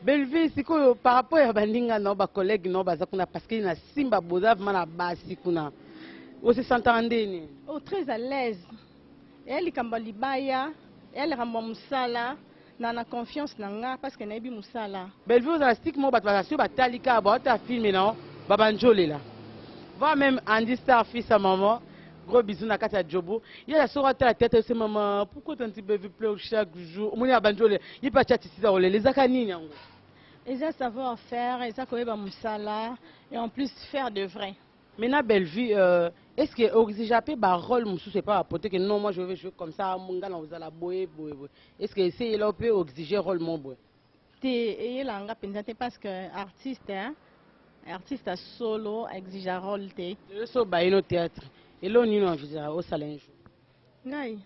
Belleville, c'est quoi par rapport à Bandinga, nos collègues, nos bazakuna, parce qu'il y a Simba Bodav, Manabasi, Kuna. Vous se sentez oh, très à l'aise. Elle est libaya, elle ramba musala, na confiance nanga parce qu'elle est bi musala. Belleville, vous avez stick mo batwasio batalika, ta film non, babanjole là. Va même Andy Star fils à maman. Gros bisous na kata Jobo. Il y a la soirée à la tête de maman. Pourquoi tant tu Belleville pleure chaque jour? Mon ya banjole, il pas chat ici dans les akanini yango. Ils ont savoir faire, ils ont connaître musala et en plus faire de vrai. Maintenant, Belleville, est-ce que Oxygapé, rôle, c'est pas apporter que non, moi je vais jouer comme ça, mon gars, vous allez boyer. Est-ce que c'est là peut exiger rôle mon boy? Et là, on a pensé parce que artiste, hein, artiste solo exige rôle. Le so baino théâtre. Et là, on y a au salon. Ngai,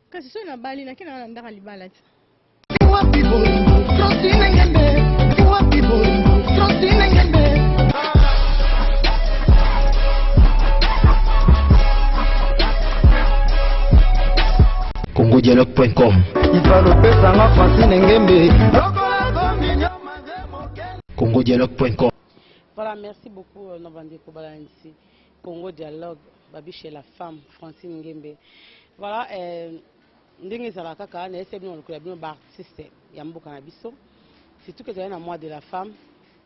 quand c'est sur la balle, il y a qui n'a pas de balle. CongoDialogue.com. CongoDialogue.com. Voilà, merci beaucoup, Novandi Kobalansi. Congo Dialogue, Babi chez la femme, Francine Ngembe. Voilà, ndenge za la kaka, na essaie de nous artiste, Yambo Kanabiso. C'est tout que tu as un mois de la femme,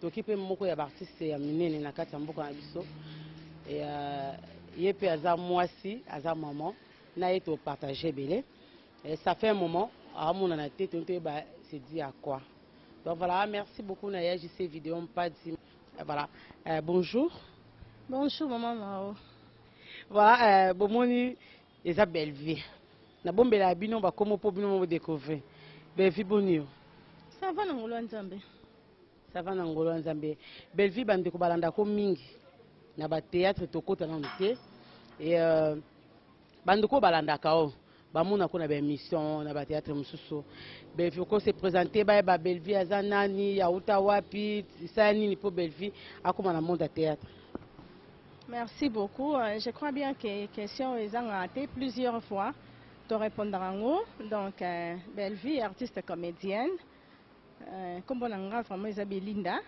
donc il peut moko ya artiste ya minene na kati Yambo Kanabiso. Et yépe aza moisi, aza maman, na été partagé belé. Et ça fait un moment, à mon tête, on se dit à quoi. Donc voilà, merci beaucoup Naya, j'ai ces vidéos, pas dit. Voilà, bonjour. Bonjour maman Mao. Voilà, bomoni eza Belleville. Na bombe la bino ba komo po bino mo découvrir. Belleville bonio. Ça va na ngolo nzambe. Ça va na ngolo nzambe. Belleville bande ko balanda ko mingi. Na ba théâtre to kota na nté. Et bande ko balanda ka o. Ba mona ko na ba émission na ba théâtre mususu. Belleville ko se présenter ba Belleville azanani ya uta wapi, ça nini po Belleville akoma na monde à théâtre. Merci beaucoup. Je crois bien que les questions ont été plusieurs fois. Tu répondras en haut. Donc, Belleville, artiste comédienne. Comme on a vraiment Isabelle Linda.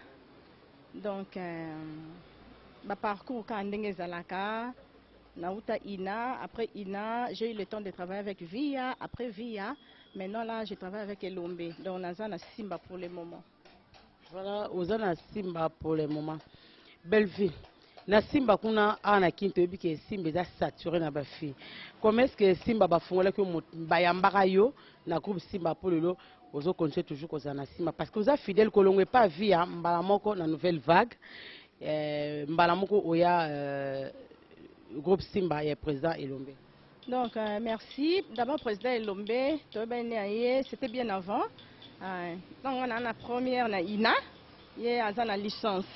Donc, ma parcours quand on Zalaka, Nauta Ina. Après Ina, j'ai eu le temps de travailler avec Via. Après Via, maintenant là, je travaille avec Elombe. Donc, on a Zana Simba pour le moment. Voilà, on a Simba pour le moment. Belleville. Na Simba kuna ana kinto bike Simba za saturé na ba fille. Comment est-ce que Simba ba fongola que bayambaka yo na groupe Simba pour lelo ozo continuer toujours koza na Simba parce que vous êtes fidèle kolongwe pas via mbala moko na nouvelle vague mbala moko oya groupe Simba et président Elombe. Donc merci d'abord président Elombe c'était bien avant. Donc on a la première na Ina et a la licence.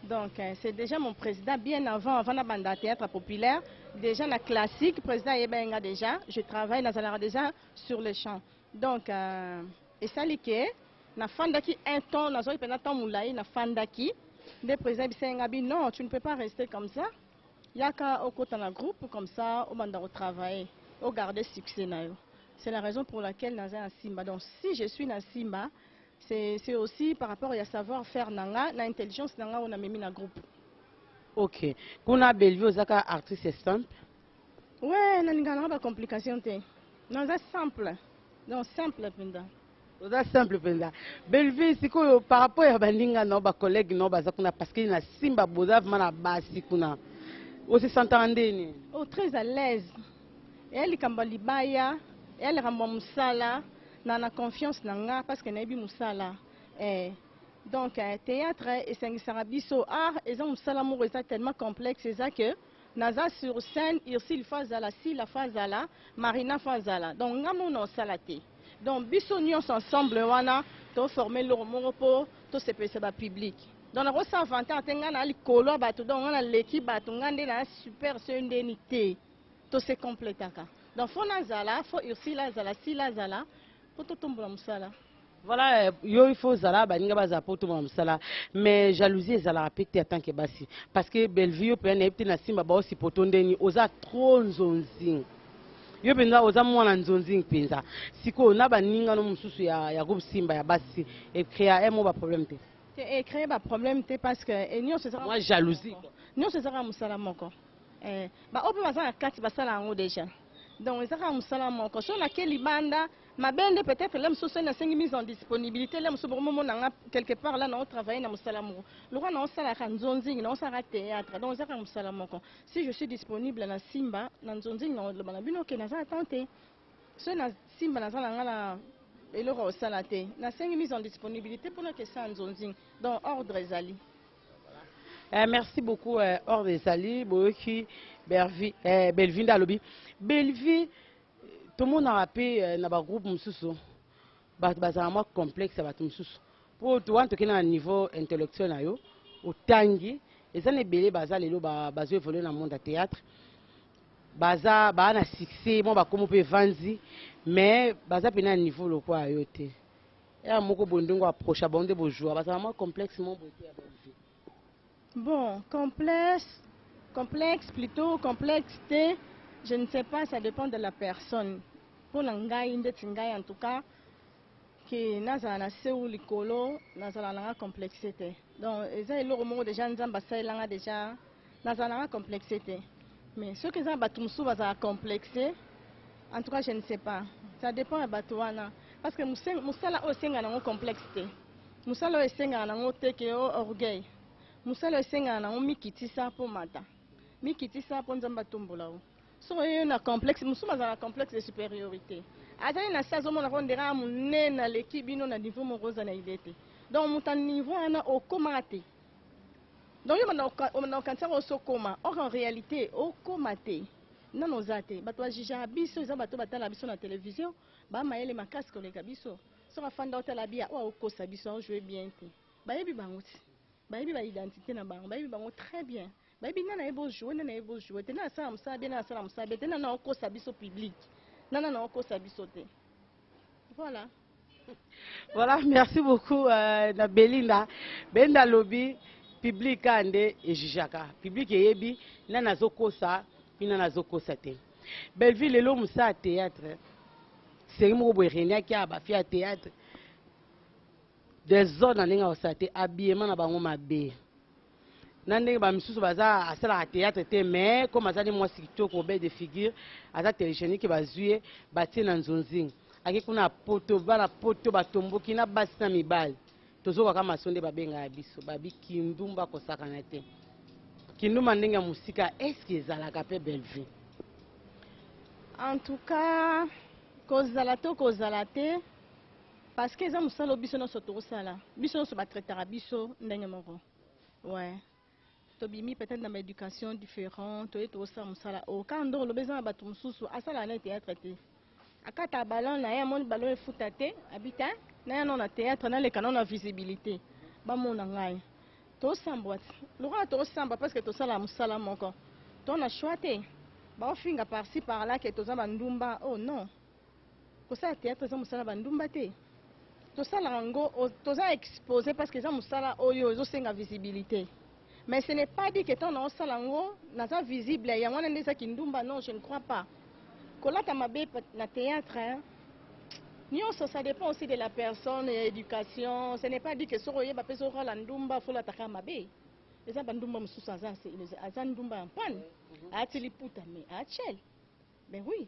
Donc, c'est déjà mon président bien avant la bande théâtre populaire. Déjà, la classique, président Ebenga déjà. Je travaille dans déjà sur le champ. Donc, et ça, c'est na fandaki un temps, na zoi penata moulai, na fandaki. Le président Bisengabi, non, tu ne peux pas rester comme ça. Il y a qu'à au côté d'un groupe comme ça, au mandar au travail, au garder succès. C'est la raison pour laquelle nous sommes à Simba. Donc, si je suis à Simba, c'est aussi par rapport à savoir-faire nanga, na intelligence nanga on a mis dans groupe. OK. Kuna Belleville ozaka artiste simple. Ouais, na ngana ba complication té. Non, c'est simple. Donc simple penda. C'est simple penda. Belleville siko par rapport à bandinga no ba collègue no bazakuna parce que na Simba Bodav mana basi kuna. O se s'entendez ni. Oh, très à l'aise. Elle kamba libaya, elle ramba musala. Na confiance nanga parce que nabi musala donc théâtre et sarabiso art et ça musala mo est tellement complexe c'est ça que naza sur scène il fazala si la fazala marina fazala donc ngamo no salate donc biso nyons ensemble wana to former le moropo to se pese ba public donc na rosa avantage tenga na likolo bato donc na l'équipe bato ngande na super sendinité to se complétaka donc faut nazala faut ursila zala si la zala. Voilà, il faut zala baninga baza poto msala mais jalousie ezala pété en tant que basi parce que Belleville peut na Simba ba aussi poto ndeni oza trop nzonzi yo penza oza mwana nzonzi penza siko na baninga no mususu ya groupe Simba ya basi et créer mo ba problème te et créer ba problème te parce que et c'est ça moi jalousie c'est ça musala moko ba ope bazana kati basala ngo déjà donc ça musala moko so na ke libanda mabende peut-être là mususu na 5 mise en disponibilité là mususu bomo na quelque part là na travailler na musala moko le roi na sala ka nzonzi na sala théâtre donc ça musala moko si je suis disponible na Simba na nzonzi na le banabino ke na za tenter so na Simba na sala ngala et le roi sala te na 5 mise en disponibilité pour que ça nzonzi donc ordre ezali. Merci beaucoup ordre ezali boki Belvin Dalobi Belvi tout le monde a rappelé na ba groupe mususu bazama complexe ba mususu pour toi to kena niveau intellectuel na yo otangi ezane belé baza lelo bazo évoluer na monde à théâtre baza ba na succès mo ba komo pe vanzi mais baza pena niveau lo kwa yo te ya moko bondingo approche bonde bo jouer bazama complexe mo boté ya Belvi. Bon, complexe plutôt, complexité, je ne sais pas, ça dépend de la personne. Pour l'angaï, en tout cas, qui n'a pas ou l'icolo, n'a pas complexité. Donc, ça est le mot des gens qui déjà n'a pas complexité. Mais ceux qui ont batumsu va complexé, en tout cas, je ne sais pas. Ça dépend de batouana. Parce que musala aussi n'a complexité. Musala aussi n'a pas orgueil. Musala esenga na mikitisa po mata mikitisa po nzamba tombola so na complexe musuma za complexe de supériorité azali na sazo mona rondera munene na l'équipe bino na niveau moroza na idete donc muta niveau ana okomate donc yo na kanisa osokoma or en réalité okomate nano zate bato ajija biso za bato batala biso na télévision ba maele makasi koleka biso so afanda otala bia wa okosa biso jouer bien te bayebi banguti bayebi ba identité na bango bayebi bango très bien bayebi nana ebo jouer te na sala musala bien na sala musala te na okosa biso public na okosa biso te voilà. Voilà, merci beaucoup na Belinda Benda Lobi public ande et jijaka public yebi nana zokosa ina na zokosa te Belleville lelo musa théâtre c'est mo bo renia ki aba fi théâtre des zones na linga osate habillement na bango mabe nande ba misusu baza asala théâtre te mais comme azali moi sikito ko be de figure aza téléchénique bazuye batie na nzonzi aki kuna poto bana poto batomboki na basi na mibali tozoka kama sonde babenga biso babi kindumba kosakana te kindumba ndenge musika est-ce que ezalaka pe Belleville en tout cas kozala to kozala te parce que ça musala biso no soto sala biso no so ba traitera biso ndenge moko ouais to bimi peut-être dans l'éducation différente to eto sa musala o kando lo besoin ba tumususu asala na théâtre te akata ballon na ya mon ballon futate habita na ya no na théâtre na le canon na visibilité ba mona ngai to sambwa lo ra to samba parce que to sala musala moko to na choite ba ofinga par-ci par-là que to za bandumba oh non ko sa théâtre za musala bandumba te to sala ngo to za exposé parce que za musala oyo zo senga visibilité mais ce n'est pas dit que ton na sala ngo na za visible ya mwana ndeza kindumba non je ne crois pas kolata mabe na théâtre hein? Ça dépend aussi de la personne et l'éducation. Ce n'est pas dit que si on a besoin de la ndumba, il faut l'attaquer à ma baie. Les gens ndumba me sous azan ndumba en panne. A tiliputa mais a chel. Ben oui.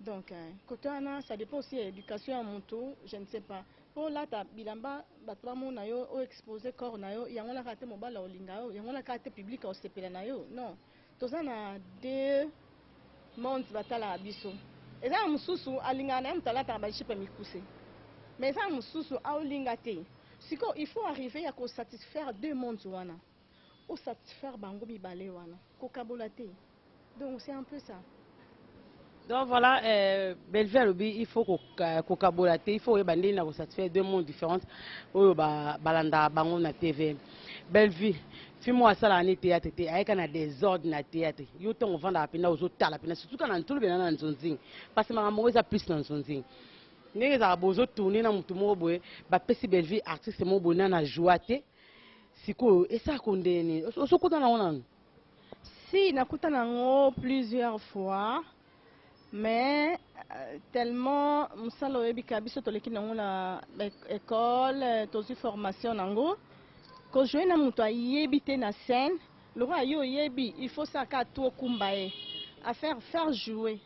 Donc côté ana ça dépend aussi de l'éducation à mon tour, je ne sais pas. Pour là ta bilamba batwa mo na yo o exposer corps na yo, yango la kate mobala olinga yo, yango la kate public o sepela na yo. Non. Toza na deux mondes batala biso. Et ça, mususu alinga na mtala ba chipe mikuse. Mais ça mususu aolinga te. Siko il faut arriver à satisfaire deux mondes wana. Ou satisfaire bango mibale wana. Ko kabola te. Donc c'est un peu ça. Donc voilà, Belleville, il faut qu'on kabola te, il faut que na satisfaire deux mondes différents. Oyo balanda bango na TV. Belleville film asala na théâtre te ayeka na désordre na théâtre yo tongo vanda apena ozotala pena surtout kana ntulu bena na nzonzingi parce que makambo eza plus na nzonzingi ndenge ezaka bozo tourner na mutu moko boye bapesi Belleville artiste moko boye na joie te sikoyo esala kondeni osokota nango nano si nakuta nango plusieurs fois mais tellement musala oyebika biso toleki nango na école tozwi formation nango kozwe na moto ayebi te na scène loko yo oyebi il faut ça ka to kumba ye à faire jouer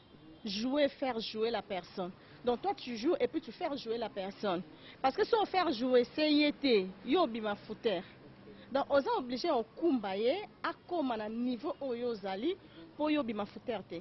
faire jouer la personne. Donc toi tu joues et puis tu fais jouer la personne parce que si on fait jouer c'est yété yo bima fouteur. Donc on est obligé au kumba ye akoma na niveau oyo zali pour yo bima fouteur te.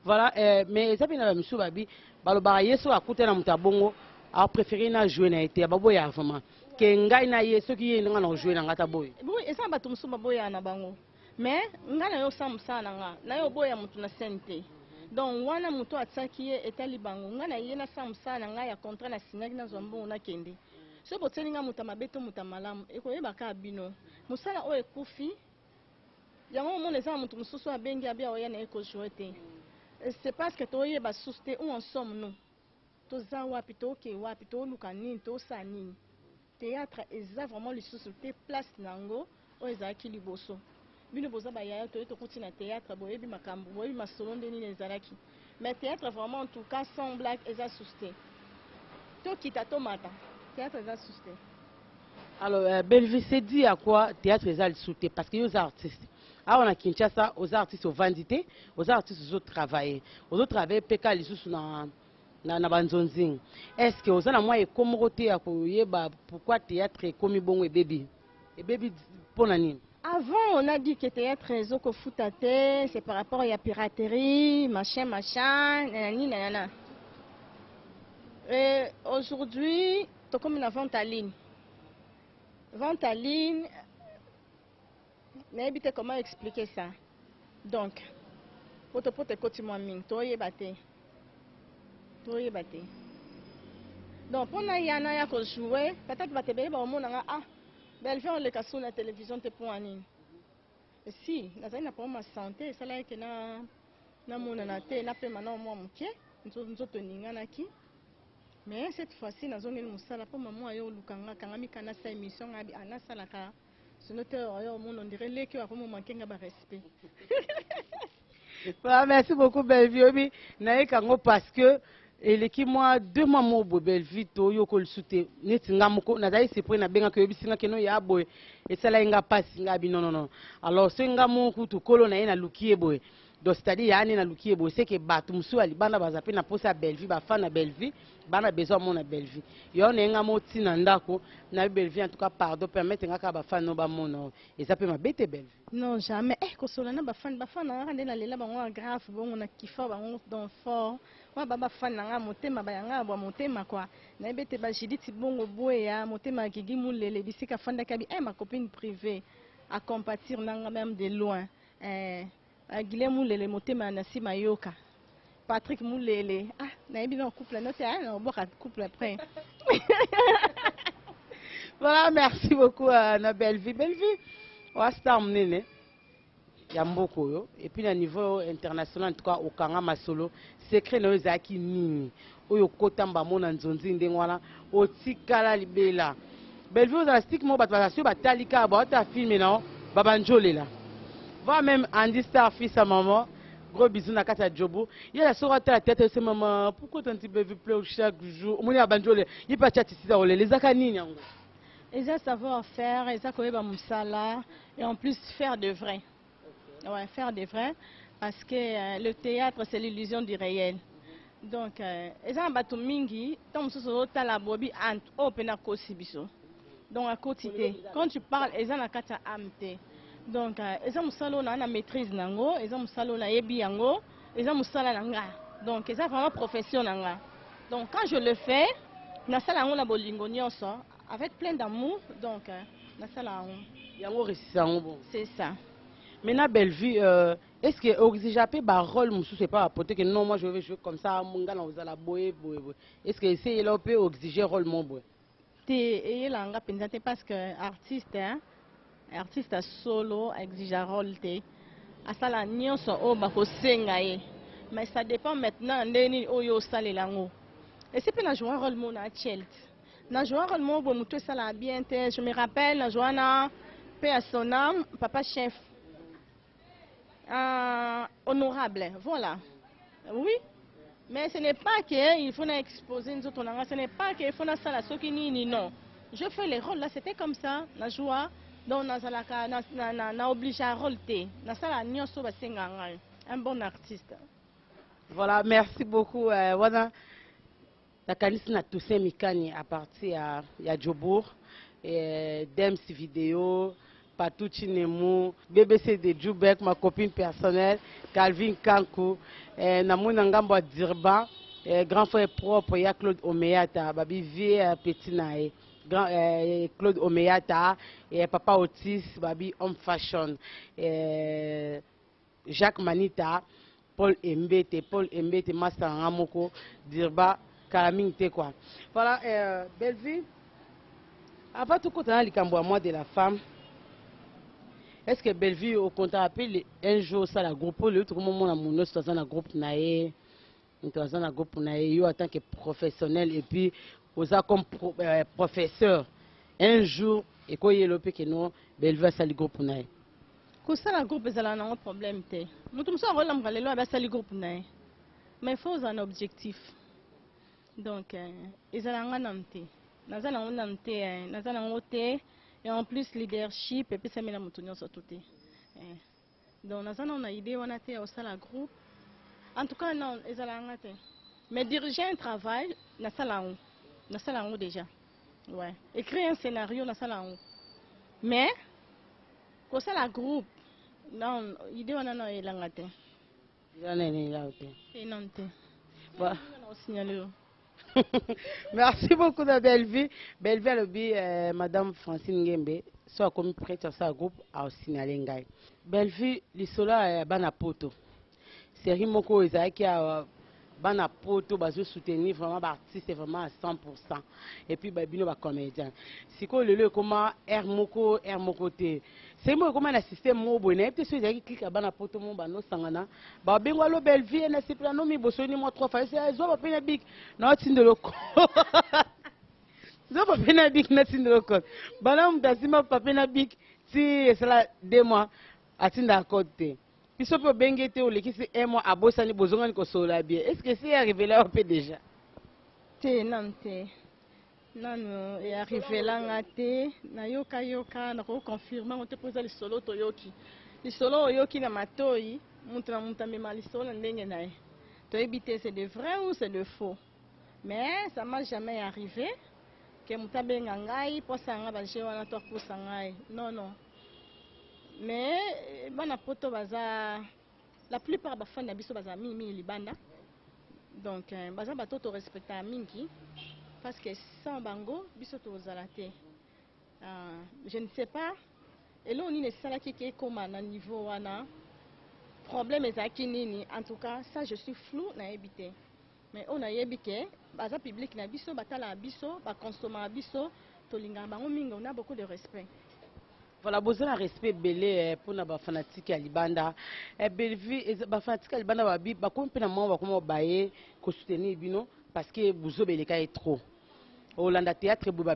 Voilà, mais ça vient de monsieur Babi, balobara yeso akute na mutabongo, a préféré na jouer na été, babo ya vraiment. Que ngai na yeso qui est na jouer na ngata boy. Oui, et ça ba tumsu baboya na bango. Mais ngana yo samsa na yo boya mutu na sente. Donc wana mutu atsaki ye etali bango ngana ye na samsa na nga ya contrat na sinaki na zombo na kende. So boteli nga muta mabeto muta malamu ekoyeba ka bino. Musala o ekufi. Yango mo les mutu mususu abengi abia oya na eko jouer te. C'est parce que toi yeba souste où en sommes nous. Toza wapi to ke wapi to luka nini to sa nini. Théâtre eza vraiment le société place nango o ezaki liboso. Bino boza ba yaya to kuti na théâtre boyebi makambo boyebi masolo ndeni nezalaki. Mais théâtre vraiment en tout cas sans blague eza souste. To kita to mata. Théâtre eza souste. Alors Belleville s'est dit à quoi théâtre eza souste parce que les artistes on a Kinshasa, aux artistes aux vandités, aux artistes aux autres travaillent. Aux autres travaillent, péka les sous na banzonzing. Est-ce que aux autres moi et comme roté à pourquoi théâtre est comme bon et baby pour nani? Avant on a dit que théâtre est zoko foutate, c'est par rapport à la piraterie, machin, nanani nanana. Et aujourd'hui, tu comme une vente en ligne. Vente en ligne. Mais comment expliquer ça? Donc, pour te côté moi ming, toi y batté. Donc, pour na yana ya ko jouer, peut-être va te béba au monde ah, Belleville on le casse sur la télévision te pour anine. Si, na zai na pour ma santé, ça là que na mona na te na pe mana moi muke, nzoto ninga na ki. Mais cette fois-ci na zongeli musala pour maman ayo lukanga kanga mikana sa émission abi ana salaka. Merci beaucoup Belleville. Parce que l'équipe moi 2 mois mo Belleville to yo ko le soute netinga moko na dai c'est pour na benga que bisinga keno ya boy et ça là inga passe inga bi non. Alors ce nga moko to kolo na ina lukie boy. Donc c'est-à-dire yani na lukie boy c'est que batu musu ali bana bazape na posa Belleville ba fa na Belleville bana besoin mon na Belleville yo na nga moti na ndako na Belleville en tout cas pardon permettre nga ka ba fa no ba mono et ça peut ma bête Belleville non jamais ko sola na ba fan na rande na lela bango grave bon na kifa bango dans fort wa baba fan na nga motema ba yanga ba motema kwa na bete ba jiditi bongo boya motema gigi mulele bisika fanda kabi ma copine privée à compatir nanga même de loin Guilhem Moulele motema na sima yoka Patrick Moulele na yebi na couple na c'est un couple après. Voilà, merci beaucoup na Belleville on star mnene ya mboko yo et puis à niveau international en tout cas au kanga masolo secret na ezaki nini oyo kotamba mona nzonzi ndengwana otikala libela Belleville za stick mo bato basio batalika ba ta filmer na babanjolela va même Andy Star fils à maman gros bisous na kata jobo il y a la soirée à la tête c'est maman pourquoi ton petit bébé pleure chaque jour mon ya banjole il pas chat ici dans les akanini yango ils ont savoir faire ils ont koyeba musala et en plus faire de vrai. Ouais, faire de vrai parce que le théâtre c'est l'illusion du réel. Donc ils ont batu mingi tant mususu tala bobi ant opena kosibiso. Donc à côté quand tu parles ils ont la kata amte. Donc ils ont musala na maîtrise nango, ils ont musala na yebi yango, ils ont musala nanga. Donc ils ont vraiment profession nanga. Donc quand je le fais na sala ngo na bolingo nyonso avec plein d'amour donc na sala yango récissant bon. C'est ça. Maintenant Belleville est-ce que oxygapé ba rôle musu c'est pas apporter que non moi je vais jouer comme ça munga na uzala boye. Est-ce que c'est là peut exiger rôle mon boy? Et là on penza parce que artiste solo exige rôle te asala nyonso o ba ko senga ye mais ça dépend maintenant ndeni oyo salelango et c'est pas la jouer rôle mon na chelt na jouer rôle mon bo mutu sala bien te je me rappelle la joana paix à son âme papa chef honorable voilà Oui, mais ce n'est pas qu'il faut exposer nous autres, ce n'est pas qu'il faut ça la sokini non. Je fais les rôles là, c'était comme ça, na joie, donc na obligé à rôle na ça la nyonso ba senganga, un bon artiste. Voilà, merci beaucoup. Voilà, la canisse na Toussaint Mikani à partir à Djobour, Dems Vidéo, Patouchi Nemu, BBC de Djoubek, ma copine personnelle, Calvin Kankou, Namouna Ngambo Dirban, grand frère propre, il y a Claude Omeyata, Babi Vie Petit Nae, Claude Omeyata, et Papa Otis, Babi Homme Fashion, Jacques Manita, Paul Mbete, Master Ramoko, Dirba, Kalaming te quoi. Voilà, Bellevue, avant tout compte à moi de la femme, est-ce que Bellevue au compte appelle un jour ça la groupe, le tout moment on a mon autre dans un groupe naé, dans un groupe naé, yo en tant que professionnel et puis aux comme professeur, un jour et quoi il est le que non Bellevue ça le groupe naé. Kosa la groupe ezala na problème te. Mutu muso rola mgalelo abasali groupe nae. Mais il faut un objectif. Donc ezala ngana mte. Nazana ngona mte, nazana ngote et en plus leadership et puis ça mena mutu nyonso tuté. Donc nazana on a idée on a té au sala groupe. En tout cas non, ezala ngate. Mais diriger un travail na sala ngo déjà. Ouais. Écrire un scénario na sala ngo. Mais quand c'est la groupe, non, l'idée on a eu l'angate. Merci beaucoup de Bellevue. Bellevue, Madame Francine Ngembe, soit comme prête à sa groupe à signaler Ngai. Bellevue, l'Isola Banapoto. C'est Rimoko Ezaki a Banapoto, bazo soutenir vraiment l'artiste vraiment à 100%. Et puis Babino va comédien. Si quoi le comment Hermoko T. C'est moi comment un système mo bonnet. Peut-être que j'ai cliqué à Banapoto mon bano sangana. Ba bengo lo Bellevue na c'est plano mi bosoni mo 3 fois. C'est zo ba pena big. Na tinde loko. Zo ba pena big na tinde loko. Bana mtasima pa pena big si cela 2 mois atinda côté. Il se peut bien que tu aies un mois à bosser ni besoin de consoler bien. Est-ce que c'est arrivé là un peu déjà? Non, non, est arrivé là, na yoka, na confirmer, on te pose le solo toyoki. Le solo yoki na matoi, montre même le solo ndenge nae. To éviter c'est de vrai ou c'est de faux. Mais ça m'a jamais arrivé que mutabe ngangai pour sanga ba jewana to pour sangai. Non non. Mais bana poto baza la plupart ba fans na biso baza mimi libanda. Donc baza bato to respecter mingi parce que sans bango biso to zalate. Je ne sais pas et là on est sala qui est comme à niveau wana problème ezaki nini en tout cas ça je suis flou na ebité. Mais on a yebike baza public na biso batala biso ba consommer biso to linga bango mingi on a beaucoup de respect. Voilà, besoin de respect belé pour les fanatiques à Libanda. Bellevue, les fanatiques à Libanda, ils vont soutenir bino parce que vous avez les trop. Au Hollande théâtre, il y a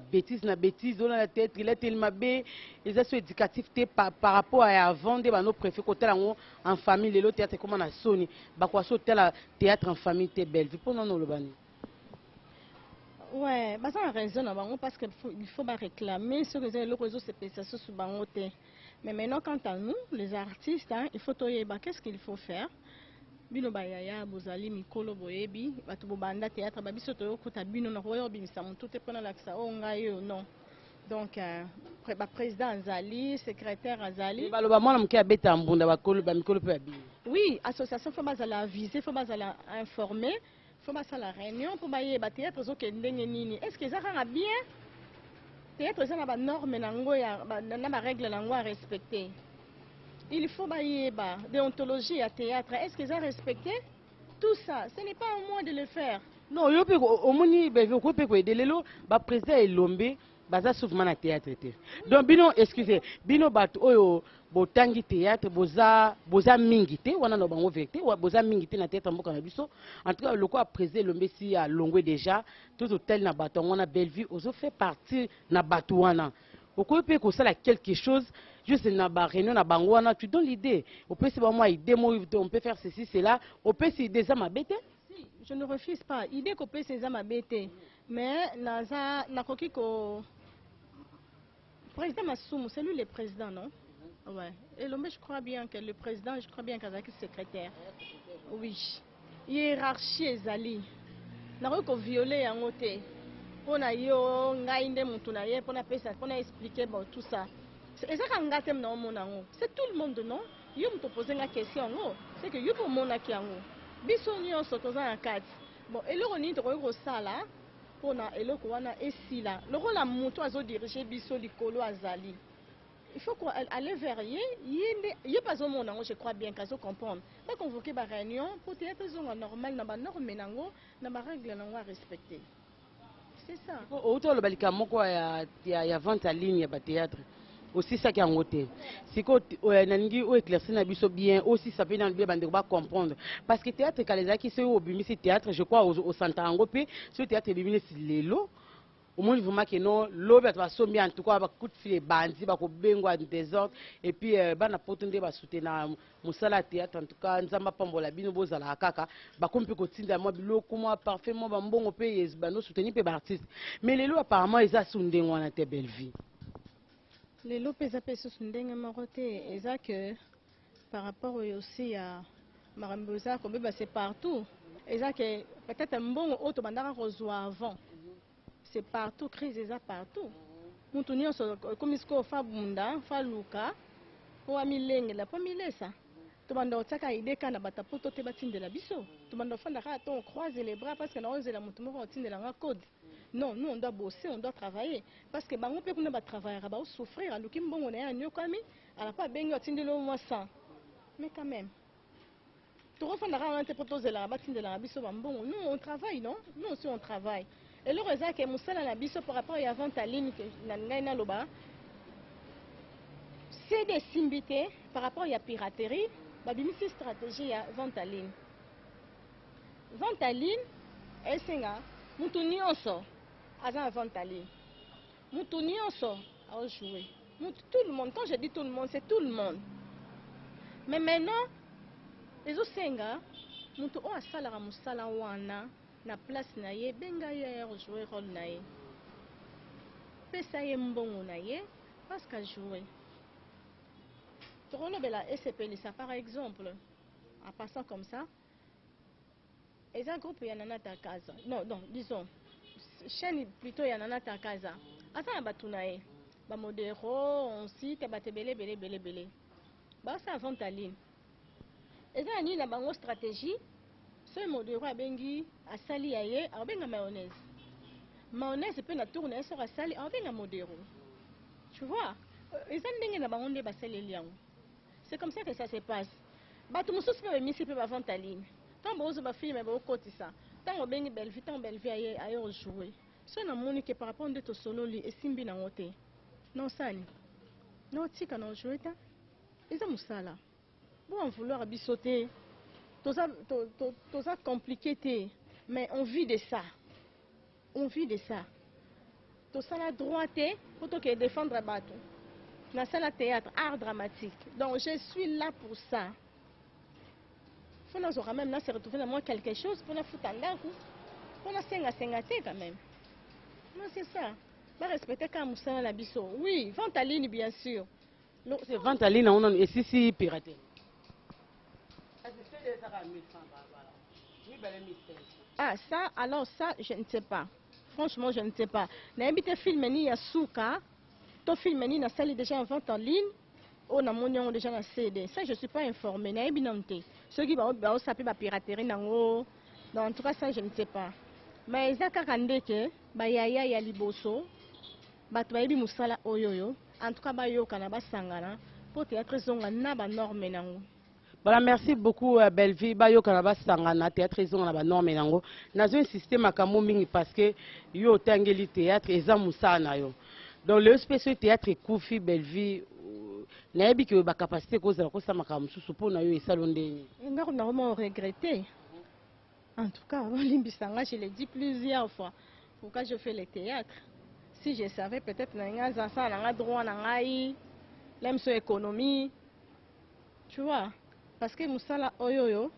bêtises, au Hollande théâtre, il est tellement bé, les associations éducatives par rapport à avant de nos préfets côté en famille, le théâtre comme on a sonné, bakwa so théâtre en famille te Bellevue pour nous le bani. Ouais, bah ça a raison parce qu'il faut réclamer ce que les réseaux c'est sur bangoté. Mais maintenant quant à nous, les artistes, hein, il faut qu'est-ce qu'il faut faire? Bino bayaya bozali mikolo boyebi batu bobanda théâtre babiso to kuta bino na royo bimisa mutu te pona laksa o ngayo non. Donc président Azali, secrétaire Azali. Baloba mwana mke abeta mbunda bakolo ba mikolo pe abi. Oui, association faut bazala aviser, faut bazala informer. Il faut faire la réunion pour bailler le théâtre. Est-ce que ça va bien? Le théâtre, ça a des normes, des règles à respecter. Il faut bailler la déontologie à théâtre. Est-ce que ça a respecté? Tout ça, ce n'est pas à moi de le faire. Non, il faut aider le président Elombe. Baza souvent na théâtre. Donc bino excusez, bino batu oyo botangi théâtre boza mingité wana no bango vérité boza mingité na théâtre mboka na biso. En tout cas le quoi président Elombe si a longwe déjà tout hôtel na batu wana Bellevue ozo fait partie na batu wana. Pourquoi peut que ça quelque chose juste na ba réunion na bangwana tu donnes l'idée. On peut se voir moi idée on peut faire ceci cela, on peut se des ma bête. Si, je ne refuse pas. Idée qu'on peut ces ma bête. Mais naza nakoki ko président Massoumou, c'est lui le président, non? Ouais. Et l'homme, je crois bien que le président, je crois bien qu'Azaki secrétaire. Oui. Hiérarchie ezali. Nakoki violer en côté. Pour na yo ngainde mutunaye pour na pesa pour na expliquer bon tout ça. C'est ça quand ngatem na monango. C'est tout le monde non. Yo me poser une question ngo. C'est que yo pour monaki yango. Biso nyonso toza na kati. Bon, eloko ni toko sala pour na eloko wana esila. Le rôle la mutu azo diriger biso likolo azali. Il faut qu'on aille vers y pas au monde, je crois bien qu'à se comprendre. Pas convoquer la réunion pour être normal, dans la norme, dans la règle à respecter. C'est ça. Autour le balika moko ya vente en ligne ya théâtre. Aussi ça qui en côté. C'est que nangi ou éclairci na biso bien aussi ça peut dans le bien bande ba comprendre parce que théâtre kaleza qui c'est au bimisi théâtre je crois au Santango pe ce théâtre bimisi lelo. Au moins, vous marquez non, l'eau va être bien en tout cas, coup de filet bandit, va couper désordre, et puis, bah, na potonde va soutenir Moussala théâtre, en tout cas, nous avons pas la bino boza la kaka, bah, comme peut continuer moi, bilo, comment parfaitement, bah, bon, on peut, bah, nous soutenir, peu artistes. Mais les lots, apparemment, ils ont soundé, on a été belle vie. Les lots, ils ont soundé, ils ont que, par rapport aussi à Marambosa, c'est partout. Ils ont que, peut-être un bon autre, bandara reçoit avant. C'est partout, crise est partout. Nous sommes comme il faut faire bunda, faire luka, pour amiler la pour amiler ça. Tout le monde a idée quand on a pour tout bâtir de la biseau. Tout le monde a croiser les bras parce que nous avons la montagne de la code. Non, nous on doit bosser, on doit travailler parce que on peut pas travailler, on va souffrir. Alors qu'il bon on est un yokomi, on n'a pas bien de le mois sans. Mais quand même. Tout le monde a proposé la bâtir de la biseau. Bon, nous on travaille, non? Nous aussi on travaille. Et le résultat que Moussala na biso par rapport à la vente en ligne que na loba c'est des simbités par rapport à la piraterie, babimisi stratégie à vente en ligne. Vente en ligne, et c'est là, mutu nyonso aza vente en ligne. Mutu nyonso a joué. Tout le monde, quand je dis tout le monde, c'est tout le monde. Mais maintenant, les osenga, mutu o asala ka musala wana. Na place na ye benga ye jouer rôle na ye pesa ye mbongo na ye parce qu'a joué tourne bela SPL ça par exemple en passant comme ça et un groupe yanana ta casa non disons chaîne plutôt yanana ta casa ata batu na ye ba modéro on site ba tebele belé ba ça vente en ligne et ça ni na bango stratégie. Ce modèle a bengi a sali aye a benga mayonnaise. Mayonnaise peut na tourner sur a sali a benga modèle. Tu vois, ils ont bengi na bango ba sali liang. C'est comme ça que ça se passe. Ba tout muso peut misi peut ba vente en ligne. Tant bozo ba film ba okoti ça. Tant o bengi belle vie aye aye jouer. So na moni que par rapport de to solo li esimbi na ngote. Non sani. Non tika na jouer ta. Ils ont musala. Bon vouloir bisoter. Tout ça compliqué, mais on vit de ça. On vit de ça. Tout ça la droite, pour que défendre la bateau. Dans la théâtre, art dramatique. Donc je suis là pour ça. Il faut nous même là se retrouver dans moi quelque chose pour nous foutre en l'air. Pour nous s'engager quand même. Non, c'est ça. Va respecter quand nous sommes la biseau. Oui, vente en ligne bien sûr. C'est vente en ligne, on est ici piraté. Ah, ça, alors ça, je ne sais pas. Franchement, je ne sais pas. N'habite film ni à Souka, ton film ni na salle déjà en vente en ligne, on a mon déjà na CD. Ça, je ne suis pas informé. N'habite ceux qui vont s'appeler la piraterie nango. En tout cas, ça, je ne sais pas. Mais ils ont qu'à que ba yaya ya liboso, ba tuaïbi musala oyoyo. En tout cas, ba yo kanaba sangana pour théâtre zonga na ba norme nango. Voilà, merci beaucoup Belleville. Bayo kanaba sangana théâtre ils ont la norme nango. Nazo insister makamo mingi parce que yo tangeli théâtre eza musana yo. Donc le spécial théâtre Koufi Belleville na yebi que ba capacité ko za ko sa makamu susu pour na yo esalonde. Ngako na vraiment regretter. En tout cas, je l'ai dit plusieurs fois. Pourquoi je fais le théâtre? Si je savais, peut-être que j'ai droit à l'économie. Tu vois? Parce que Moussala Oyoyo,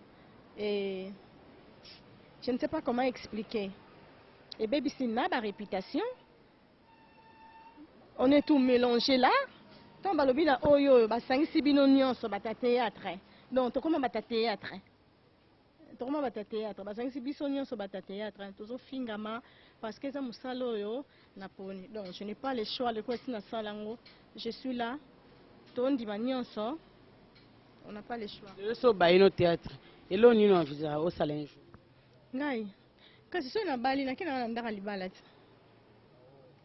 et je ne sais pas comment expliquer. Et baby, c'est ma réputation. On est tout mélangé là. Tant balobi na Oyoyo, ba sangi binonion so bata théâtre. Donc, to comment bata théâtre? Comment bata théâtre? Ba sangi binonion so bata théâtre. Toujours fingama parce que ça Moussala Oyo na poni. Donc, je n'ai pas le choix. Le quoi na salango. Je suis là. Ton dimanion so. On n'a pas le choix. Le so baino théâtre. Et là on y envisage au salinge. Ngai. Quand je suis na Bali na kina ndaka libala.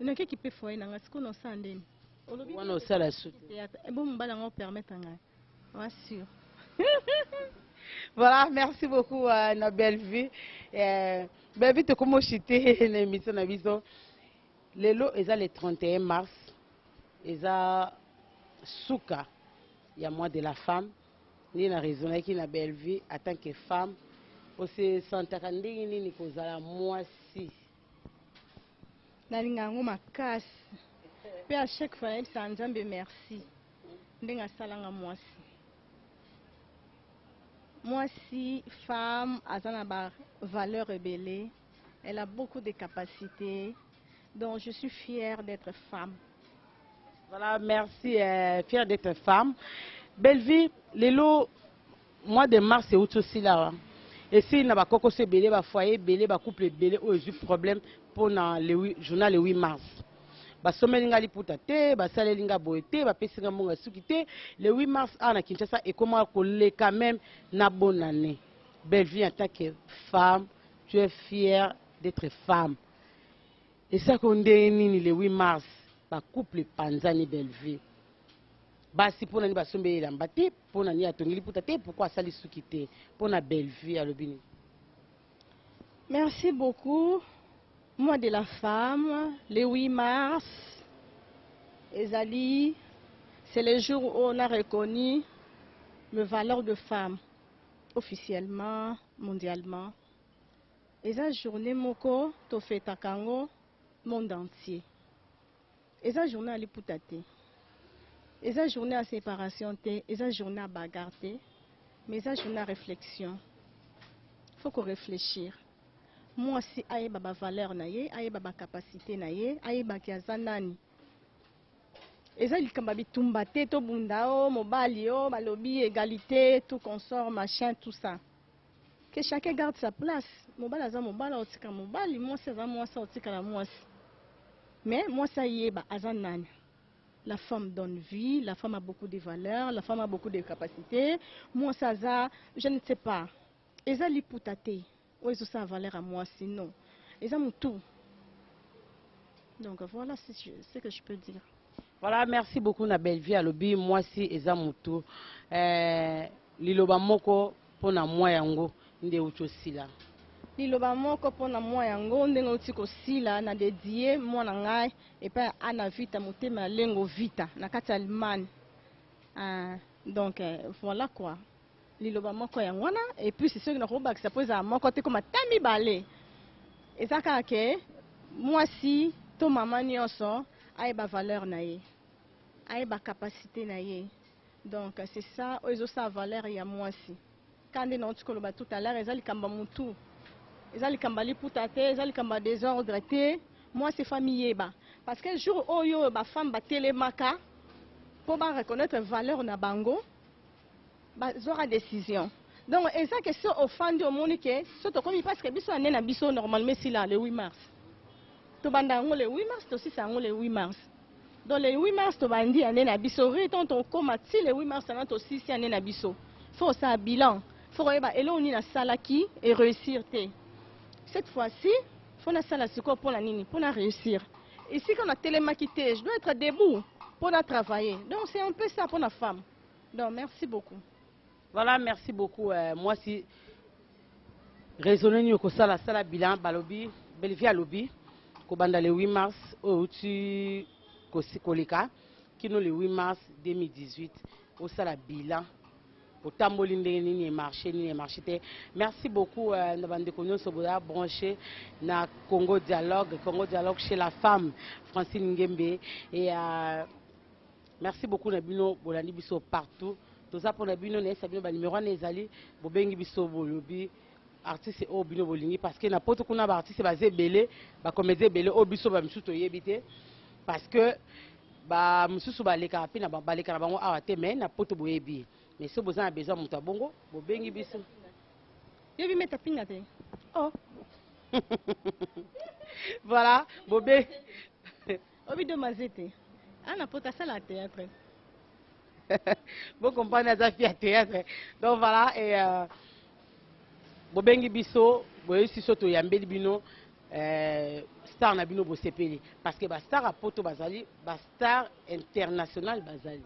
Na qui peut foyer na ngasiko no sandeni. On a aussi la suite. Et bon mbala ngo permettre nga. Ouais sûr. Voilà, merci beaucoup na belle vie. Belle te comment chiter l'émission na biso. Lelo eza le 31 mars. Eza souka. Il y a mois de la femme. Ni na raison qui na belle vie en tant que femme. Aussi santaka ndenge nini kozala mwasi. Nalinga ngo makasi. Pe à chaque fois elle s'enjambe merci. Ndenga salanga mwasi. Mwasi femme azana ba valeur rebelle. Elle a beaucoup de capacités. Donc je suis fière d'être femme. Voilà, merci, fière d'être femme. Belle vie, lelo mois de mars c'est aussi là. Et si na ba koko se belé ba foyer belé ba couple belé o eu problème pour na le journal le 8 mars. Ba somelinga liputa te, ba salelinga boete, ba pesinga monga sukité, le 8 mars na Kinshasa et comment coller quand même na bonne année. Belle vie en tant que femme, tu es fière d'être femme. Et ça qu'on dit le 8 mars, ba couple panzani belle vie. Basi pour nani basombe elamba te pour nani atongeli puta te pourquoi sali suki te pour na belle vie à lobini. Merci beaucoup. Mois de la femme, le 8 mars, Ezali, c'est le jour où on a reconnu mes valeurs de femme, officiellement, mondialement. Et cette journée, moko, to feta kango, monde entier. Et cette journée, ali putate. Et cette journée à séparation, et cette journée à bagarre, mais cette journée à réflexion. Il faut qu'on réfléchisse. Moi si aye baba valeur na ye, aye baba capacité na ye, aye bakiaza nani. Eza likamba bitumba te to bundao, mobali o, balobi égalité, tout consort, machin, tout ça. Que chacun garde sa place. Mobali aza mobali otika mobali, moi c'est aza moi ça otika la moi. Mais moi ça y est ba aza nani. La femme donne vie, la femme a beaucoup de valeurs, la femme a beaucoup de capacités. Moi ça je ne sais pas. Eza liputate. Oui, ça a valeur à moi, sinon. Et ça me tout. Donc voilà ce que je peux dire. Voilà, merci beaucoup na belle vie à lobby. Moi si eza mutu. Liloba moko pour na moi yango nde ucho sila. Liloba moko pour na moi yango nde utiko sila na dédié moi na ngai et pas ana vita motema lengo vita na kati Allemagne. Donc voilà quoi. Liloba moko yangwana et puis c'est sûr que na ça pose à moko te comme tami balé et ça que moi si to maman nyonso a ba valeur na ye a ba capacité na ye donc c'est ça ozo sa valeur ya moi si quand on a dit tout à l'heure ezali kamba mutu ezali kamba liputa te ezali kamba désordre te moi c'est famille ba parce que jour oyo ba femme ba télémaka pour ba reconnaître valeur na bango zora décision. Donc, et ça que c'est offendu au monde que surtout comme parce que biso année na biso normalement c'est là le 8 mars. To banda ngo le 8 mars aussi ça ngo le 8 mars. Donc le 8 mars to bandi année na biso riton to koma ti le 8 mars na to 6 année na biso. Faut ça bilan. Faut eba elo ni na salaki et réussir té. Cette fois-ci, faut na sala siko pour la nini, pour na réussir. Ici quand on a télémaquité, je dois être debout pour na travailler. Donc c'est un peu ça pour la femme. Donc merci beaucoup. Voilà, merci beaucoup. Moi, si raisonner nous que ça la bilan balobi, belvia lobby, ko banda le 8 mars au tu kolika, qui nous le 8 mars 2018 au ça la bilan botamboli ndenge nini marché te. Merci beaucoup na bandeko nyonso boya branché na Congo Dialogue chez la femme Francine Ngembe et merci beaucoup na bino bolandi biso partout toza pour na bino na esa bino ba numéro na ezali bobengi biso bolobi artiste o bino bolingi parce que na poto kuna ba artiste ba zebele ba comédie belé o biso ba misusu toyebite parce que ba misusu ba leka pe na ba leka na bango awa te mais na poto boyebi mais so besoin besoin muta bongo bobengi biso yebi meta pinga te oh voilà bobé obi do mazete ana pota sala théâtre vous comprenez à théâtre donc voilà et bobengi biso boyesi soto yambeli bino star na bino bosepeli parce que ba star a poto bazali ba star international bazali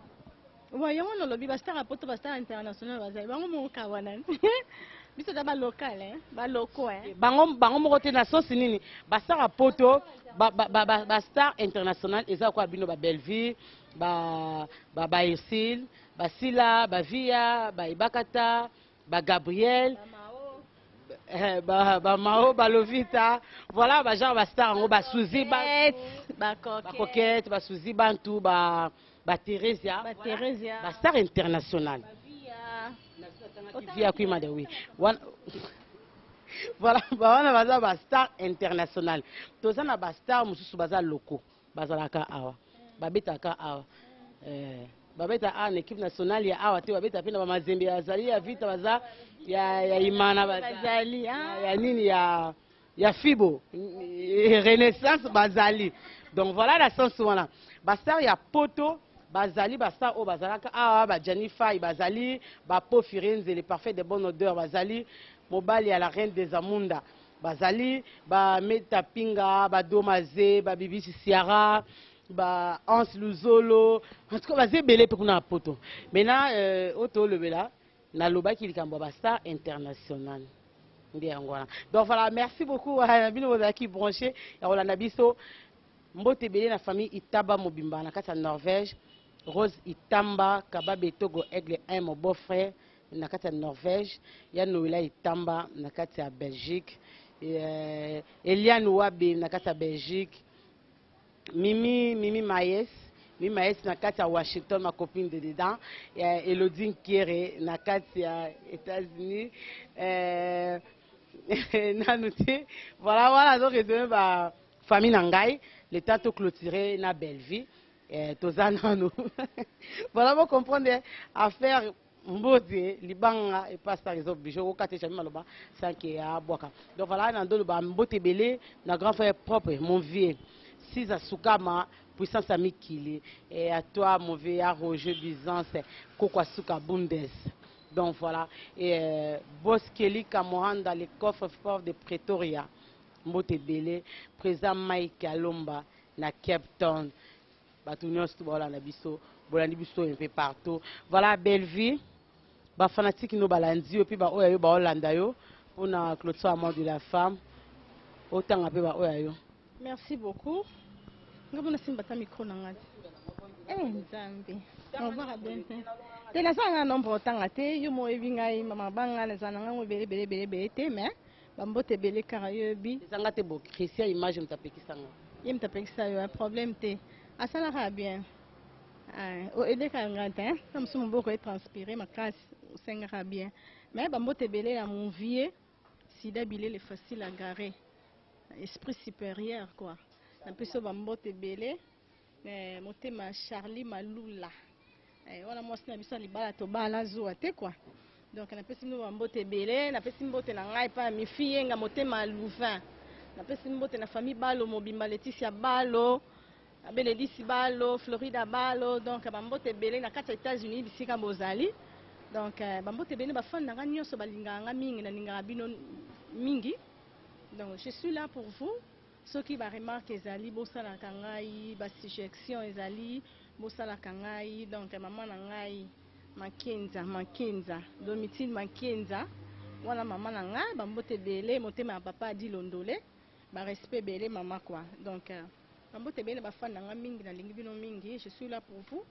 ouais yango no lobi ba star a poto ba star international bazali bango mo kawana biso da ba local ba loko bango moko te na sosi nini ba star a poto ba star international eza kwa bino ba Belleville ba Irsil ba Sila ba Via ba Ibakata ba Gabriel ba Mao ba Lovita voilà ba genre ba star ngo ba Suzy ba Coquette ba Suzy Bantu ba Theresia ba star international via qui m'a dit oui voilà wana baza ba star international tozana ba star mususu baza loko bazalaka awa babetaka awa babeta en équipe nationale ya awa te babeta pe na ba Mazembe ya Zali ya Vita baza ya Imana bazali ya nini ya Fibo Renaissance bazali donc voilà la sens wana ba star ya poto bazali ba star o bazalaka awa ba Jennifer bazali ba Po Firenze les parfaits de bonne odeur bazali mobali ya la reine des Amunda bazali ba Meta Pinga ba Domaze ba Bibisi Siara ba Hans Luzolo en tout cas bazé belé pe kuna poto maintenant auto le bela na lobaki likambo ba star international ndi ngwana donc voilà merci beaucoup bino bozaki branché ya olanda biso mbote belé na famille Itaba Mobimba na kati ya Norvège Rose Itamba Kababe Togo Aigle 1 mon beau-frère na kati ya Norvège ya Noela Itamba na kati ya Belgique Eliane Wabe na kati ya Belgique Mimi Maes na kati ya Washington ma copine de dedans Elodie Kiere na kati ya États-Unis nanuti voilà donc résumé ba famille nangai le temps to clôturer na Belleville tozana nous voilà vous comprendre affaire mbote libanga et pas ça réseau bijo kate chami maloba sans que ya boka donc voilà nando ba mbote belé na grand frère propre mon vieux Siza Sukama puissance amikili et à toi mon vieux Roger Byzance Kokwa Suka Bundes donc voilà et Boss Kelly Kamohan dans les coffres forts de Pretoria mbote belé président Mike Alomba na Cape Town Batunios voilà na biso bolandi biso un peu partout voilà Belleville ba fanatique no balandi puis ba oyo ba Holanda yo pour na clôture à mort de la femme autant après ba oyo. Merci beaucoup. Ngabona simba ta micro na ngati. Nzambe. On va bien. Te na sanga nombre tanga te yo mo evinga mama banga na zana ngo bele te mais bambote bele karayobi. Zanga te bo Christian image mtapekisanga. Yem tapekisa yo un problème te. Asala ra bien. O aider ka ngata comme si mon boko est transpiré ma casse sengara bien. Mais bambote bele la mon vieux sida bilé les facile à garer. Esprit supérieur quoi. Na peso bambote belé motema Charlie Malula wana mwasi na biso libala to bala zuwa te quoi donc na pesi mbo bambote belé na pesi mbote na ngai pa mi fille nga motema Louvain na pesi mbote na famille Balo Mobimba Laetitia Balo Benedisi Balo Florida Balo donc bambote belé na kati ya États-Unis bisika bozali donc bambote belé bafanda nga nyonso balinganga mingi na ninga bino mingi donc je suis là pour vous. Ceux qui va remarquer ezali bosala kangai ba suggestion ezali bosala kangai donc maman na ngai Makenza Domitille Makenza wana maman na ngai bambote belé motema ya papa di londolé ba respect belé maman quoi donc bambote belé ba fan na mingi na lingi bino mingi je suis là pour vous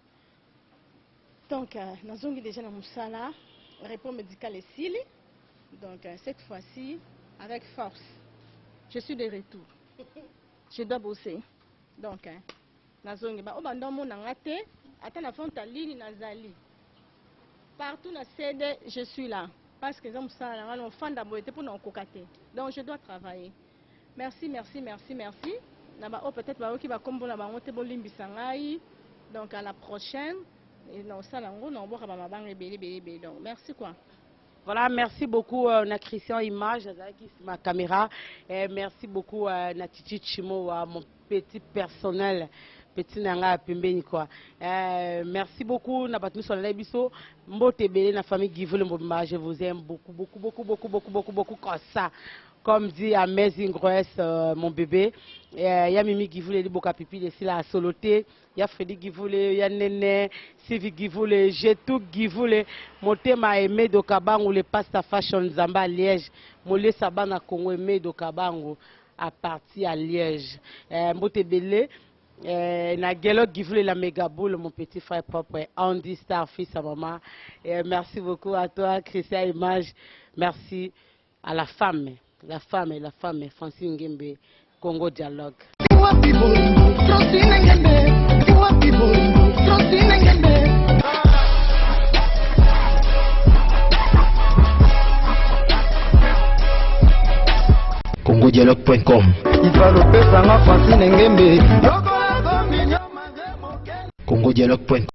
donc nazongi déjà na musala repos médical et Sili. Donc cette fois-ci, avec force, je suis de retour. Je dois bosser. Donc, nazongi ba obanda mo nangate, ata na fonta ligne nazali. Partout na CD, je suis là. Parce que nous sommes fans d'abord pour nous cocater. Donc je dois travailler. Merci, merci, merci, merci. Peut-être qui va comme bon donc à la prochaine. Donc merci quoi. Voilà, merci beaucoup na Christian Image, ma caméra. Et merci beaucoup na Titi Chimo, mon petit personnel. Petit nanga pembeni quoi. Merci beaucoup na battu sur biso mbote belé na famille Givule Mbomba, je vous aime beaucoup beaucoup beaucoup beaucoup beaucoup beaucoup beaucoup comme ça. Comme dit Amazing Grace, mon bébé. Il y a Mimi Givule li boka pipi de la soloté, il y a Freddy Givule, il y a Nene, Sylvie Givule, j'ai tout Givule. Mon thème a aimé do Kabango le pasta fashion Zamba Liège. Mon le sabana Congo aimé do Kabango à partir à Liège. Mbote belé na Gelo Givule la méga boule, mon petit frère propre, Andy Star, fils à maman. Merci beaucoup à toi, Christian Image. Merci à la femme, Francine Nguembe, Congo Dialogue. CongoDialogue.com. CongoDialogue.com.